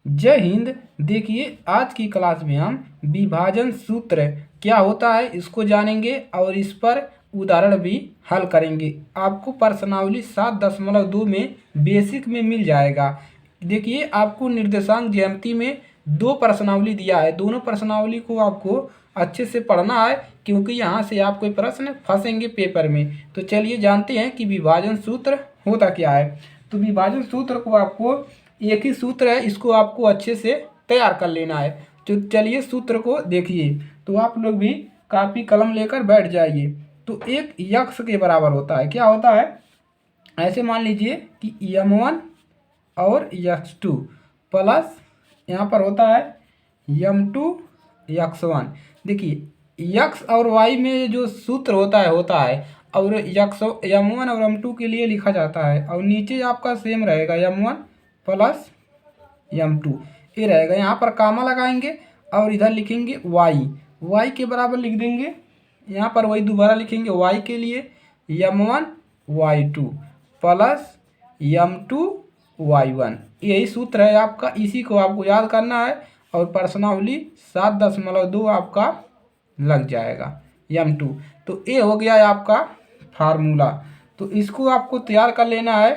जय हिंद। देखिए आज की क्लास में हम विभाजन सूत्र क्या होता है इसको जानेंगे और इस पर उदाहरण भी हल करेंगे। आपको प्रश्नावली 7.2 में बेसिक में मिल जाएगा। देखिए आपको निर्देशांक ज्यामिति में दो प्रश्नावली दिया है, दोनों प्रश्नावली को आपको अच्छे से पढ़ना है क्योंकि यहाँ से आप कोई प्रश्न फंसेंगे पेपर में। तो चलिए जानते हैं कि विभाजन सूत्र होता क्या है। तो विभाजन सूत्र को आपको एक ही सूत्र है, इसको आपको अच्छे से तैयार कर लेना है। तो चलिए सूत्र को देखिए। तो आप लोग भी कापी कलम लेकर बैठ जाइए। तो एक यक्स के बराबर होता है, क्या होता है, ऐसे मान लीजिए कि यम1 और यक्स2 प्लस यहाँ पर होता है यम2 यक्स1। देखिए यक्स और वाई में जो सूत्र होता है और यक्स यम1 और यम2 के लिए लिखा जाता है और नीचे आपका सेम रहेगा यम1 प्लस यम2 ये रहेगा। यहाँ पर कामा लगाएंगे और इधर लिखेंगे वाई के बराबर लिख देंगे। यहाँ पर वही दोबारा लिखेंगे वाई के लिए यम1 वाई2 प्लस यम2 वाई1। यही सूत्र है आपका, इसी को आपको याद करना है और प्रश्नावली 7.2 आपका लग जाएगा यम2। तो ये हो गया है आपका फार्मूला। तो इसको आपको तैयार कर लेना है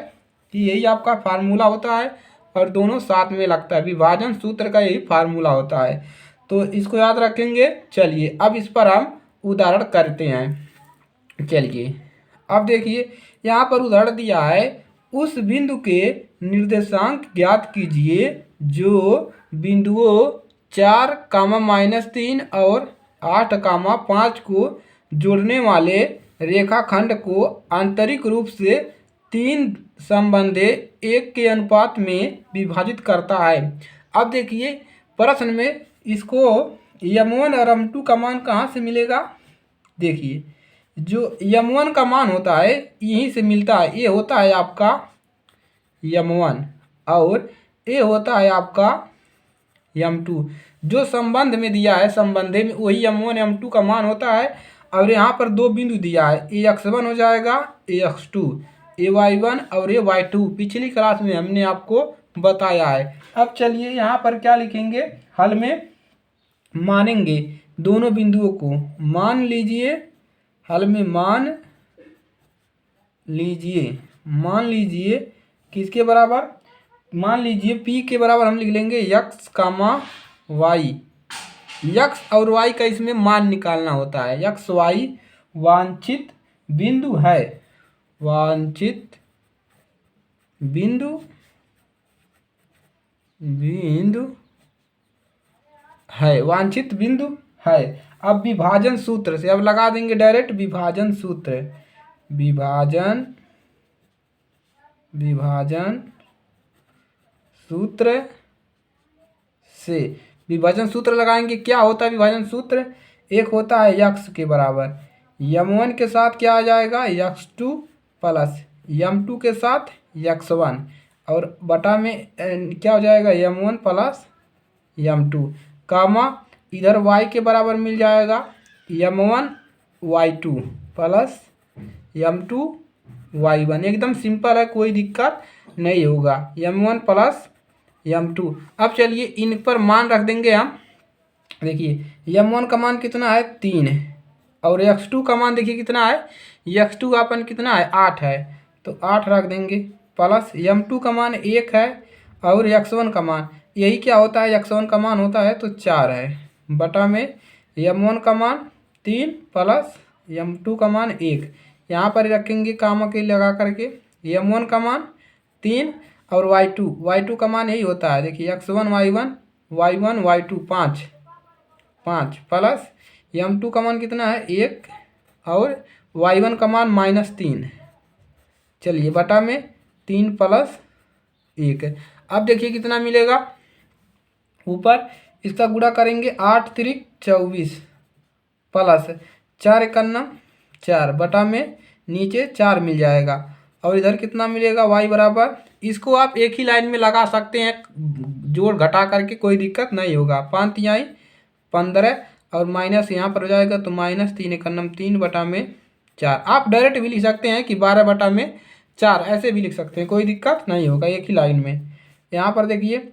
कि यही आपका फार्मूला होता है और दोनों साथ में लगता है। विभाजन सूत्र का यही फार्मूला होता है, तो इसको याद रखेंगे। चलिए अब इस पर हम उदाहरण करते हैं। चलिए अब देखिए यहाँ पर उदाहरण दिया है, उस बिंदु के निर्देशांक ज्ञात कीजिए जो बिंदुओं 4, -3 और 8, 5 को जोड़ने वाले रेखाखंड को आंतरिक रूप से 3 संबंधे 1 के अनुपात में विभाजित करता है। अब देखिए प्रश्न में इसको यम1 और यम2 का मान कहाँ से मिलेगा। देखिए जो यम1 का मान होता है यहीं से मिलता है, ये होता है आपका यम1 और ये होता है आपका यम2। जो संबंध में दिया है संबंधे में वही यम1 यम2 का मान होता है। और यहाँ पर दो बिंदु दिया है, ए x1 हो जाएगा, ए x2, ए y1 और ए y2। पिछली क्लास में हमने आपको बताया है। अब चलिए यहाँ पर क्या लिखेंगे, हल में मानेंगे दोनों बिंदुओं को। मान लीजिए हल में मान लीजिए किसके बराबर, मान लीजिए p के बराबर हम लिख लेंगे x, y। यक्स और वाई का इसमें मान निकालना होता है। यक्स वाई वांछित बिंदु है, वांछित बिंदु है। अब विभाजन सूत्र से अब लगा देंगे डायरेक्ट विभाजन सूत्र। विभाजन सूत्र से विभाजन सूत्र लगाएंगे। क्या होता है विभाजन सूत्र, एक होता है यक्स के बराबर यम1 के साथ क्या आ जाएगा यक्स2 प्लस यम2 के साथ यक्स1 और बटा में क्या हो जाएगा यम1 प्लस यम2 कामा इधर y के बराबर मिल जाएगा यम1 y2 प्लस यम2 y1। एकदम सिंपल है, कोई दिक्कत नहीं होगा, यम1 प्लस यम2। अब चलिए इन पर मान रख देंगे हम। देखिए यम1 का मान कितना है 3 है और x2 का मान देखिए कितना है, x2 अपन कितना है 8 है, तो 8 रख देंगे प्लस यम2 का मान 1 है और x1 का मान यही क्या होता है, x1 का मान होता है तो 4 है बटा में यम1 का मान 3 प्लस यम2 का मान 1। यहाँ पर रखेंगे कामा के लगा करके यम1 का मान 3 और y2 का मान यही होता है। देखिए x1 y1 y2 5 प्लस यम2 का मान कितना है 1 और y1 का मान -3। चलिए बटा में 3 प्लस 1। अब देखिए कितना मिलेगा, ऊपर इसका गुणा करेंगे 8 त्रिक 24 प्लस 4 एकन्ना 4 बटा में नीचे 4 मिल जाएगा और इधर कितना मिलेगा y बराबर, इसको आप एक ही लाइन में लगा सकते हैं जोड़ घटा करके, कोई दिक्कत नहीं होगा। 5 तिहाई 15 और माइनस यहाँ पर हो जाएगा तो -3 एकन्नम 3 बटा में 4। आप डायरेक्ट भी लिख सकते हैं कि 12 बटा में 4, ऐसे भी लिख सकते हैं, कोई दिक्कत नहीं होगा एक ही लाइन में। यहाँ पर देखिए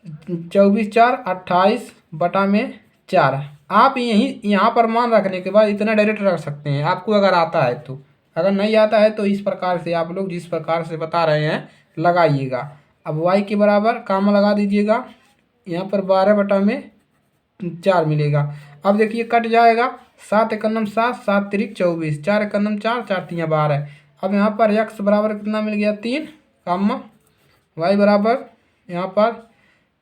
24 4 28 बटा में 4। आप यहीं यहाँ पर मान रखने के बाद इतना डायरेक्ट रख सकते हैं, आपको अगर आता है तो। अगर नहीं आता है तो इस प्रकार से आप लोग जिस प्रकार से बता रहे हैं लगाइएगा। अब y के बराबर कामा लगा दीजिएगा, यहाँ पर 12 बटा में 4 मिलेगा। अब देखिए कट जाएगा, 7 एकम 7, 7 तिरिक 24, 4 एकम 4, 4 तियाँ 12। अब यहाँ पर x बराबर कितना मिल गया 3, कामा y बराबर यहाँ पर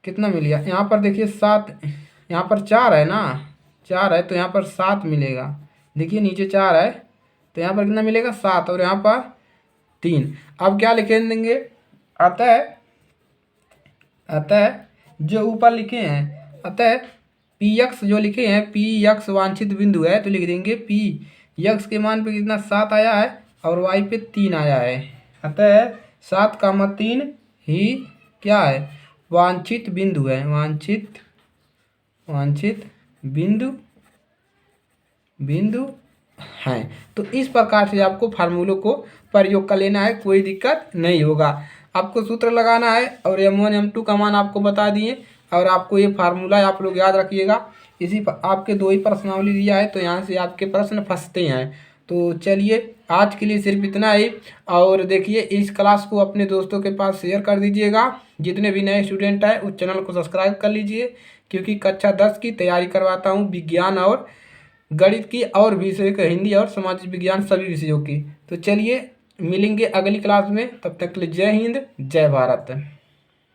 कितना मिल गया, यहाँ पर देखिए 7, यहाँ पर 4 है ना, 4 है तो यहाँ पर 7 मिलेगा। देखिए नीचे 4 है तो यहाँ पर कितना मिलेगा 7, और यहाँ पर 3। अब क्या लिखे देंगे, अतः जो ऊपर लिखे हैं, अतः पी एक्स जो लिखे हैं, पी एक्स वांछित बिंदु है तो लिख देंगे पी एक्स के मान पे कितना 7 आया है और वाई पे 3 आया है। अतः 7,3 ही क्या है, वांछित बिंदु है, वांछित बिंदु हैं। तो इस प्रकार से आपको फार्मूलों को प्रयोग कर लेना है, कोई दिक्कत नहीं होगा। आपको सूत्र लगाना है और m1 m2 का मान आपको बता दिए, और आपको ये फार्मूला आप लोग याद रखिएगा। इसी पर आपके 2 ही प्रश्नावली दिया है तो यहाँ से आपके प्रश्न फंसते हैं। तो चलिए आज के लिए सिर्फ इतना ही, और देखिए इस क्लास को अपने दोस्तों के पास शेयर कर दीजिएगा। जितने भी नए स्टूडेंट हैं उस चैनल को सब्सक्राइब कर लीजिए, क्योंकि कक्षा 10 की तैयारी करवाता हूँ, विज्ञान और गणित की, और विषय के हिंदी और सामाजिक विज्ञान सभी विषयों की। तो चलिए मिलेंगे अगली क्लास में, तब तक के लिए जय हिंद जय भारत।